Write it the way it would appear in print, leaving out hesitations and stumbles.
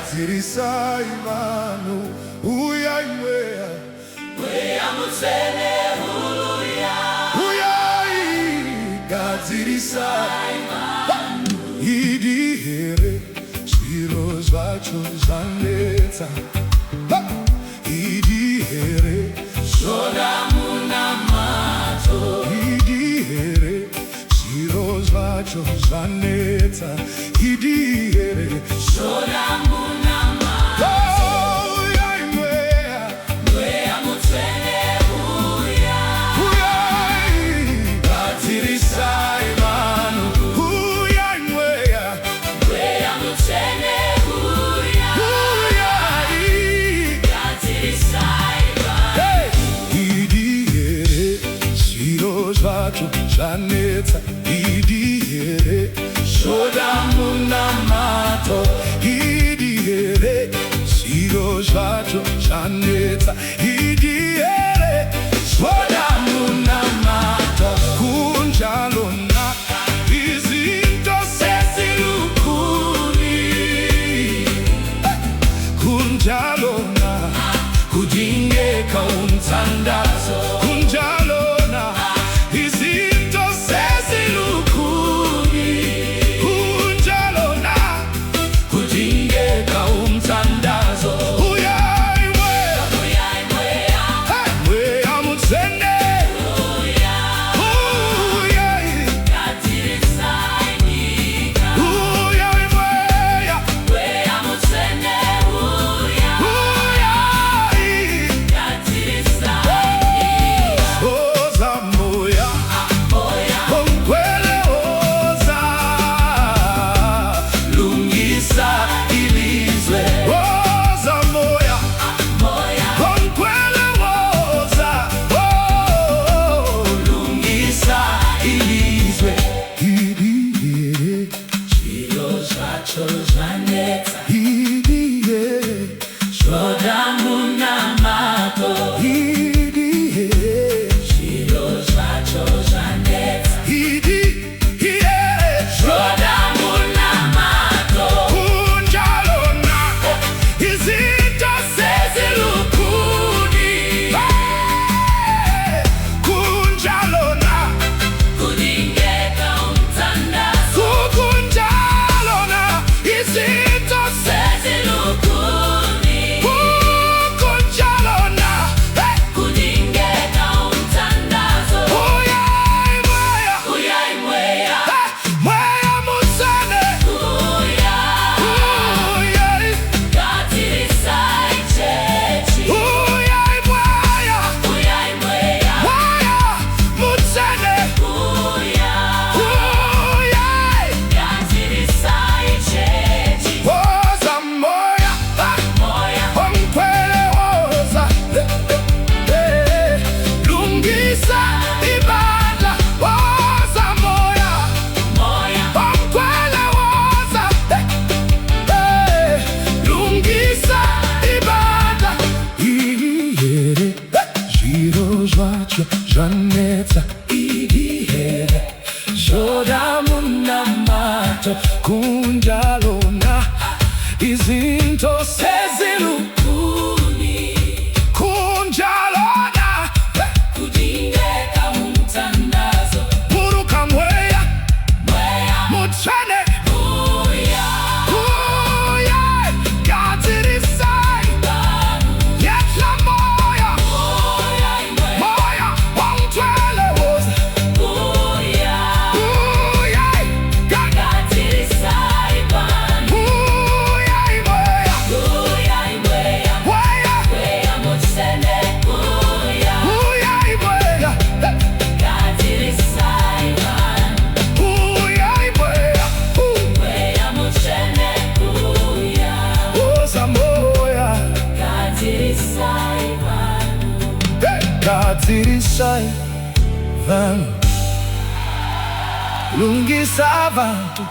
Gadzirisai vanhu, Uyai Mweya, Mweya mutsvene huluya. Uyai Gadzirisai vanhu. Idi here zviro zvacho zvanetsa. Idi here Shona munamato. Idi here zviro zvacho zvanetsa. Idi here Shona munamato. Uyai Mweya, Mweya mutsvene huluya. Uyai Gadzirisai vanhu, Uyai Mweya, Mweya mutsvene huluya. Uyai Gadzirisai vanhu. Idi here zviro zvacho zvanetsa. Idi here Shona munamato. Idi here zviro zvacho zvanetsa. Idi here Shona munamato. Kunjalona izinto sezilukuni. Kunjalona kudingeka umthandazo. Kunjalona izinto sezilukuni. Kunjalona kudingeka umthandazo. Uyai Mweya, Uyai Mweya. Mweya mutsvene. Uyai, Gadzirisai nyika. Uyai Mweya, Mweya mutsvene huluya. Uyai Gadzirisai nyika. oza moya, Mweya ongwele oza. lungisa ilizwe. Oza moya, Mweya ongwele oza. Oh, lungisa ilizwe. idi here, Zviro zvacho zvanetsa. idi here, Shona munamato. idi here, Zviro zvacho zvanetsa. idi here. Shona munamato. Kunjalona izinto sezilukuni. Kunjalona, Kudingeka umthandazo. kunjalona izinto Sezilukuni. kunjalona. Kudingeka umthandazo. Uyai Mweya, Uyai Mweya. Mweya mutsvene. Uya. Uyai, Gadzirisai Chechi. Uyai Mweya, Uyai Mweya. Mweya mutsvene. Uya. Uyai, Gadzirisai Chechi. oza moya, Mweya ongwele oza. Lungisa ibandla, oza moya, Mweya ongwele oza. Lungisa ibandla. Idi here zviro zvacho zvanetsa. Idi here Shona munamato. Kunjalona izinto sezilukuni. Kunjalona kudingeka umthandazo. buruka Mweya Mweya mutsvene. uya. Uyai Gadzirisai Vanhu. yetla moya, Uyai Mweya. moya wongcwele woza. Uya. Uyai Gadzirisai vanhu. Uyai Mweya, Uyai Mweya. Mweya, Mweya mutsvene uya. Uyai Mweya, Gadzirisai vanhu. Uyai Mweya, Mweya mutsvene uya. oza moya. Gadzirisai vanhu. Gadzirisai vanhu, lungisa vantu.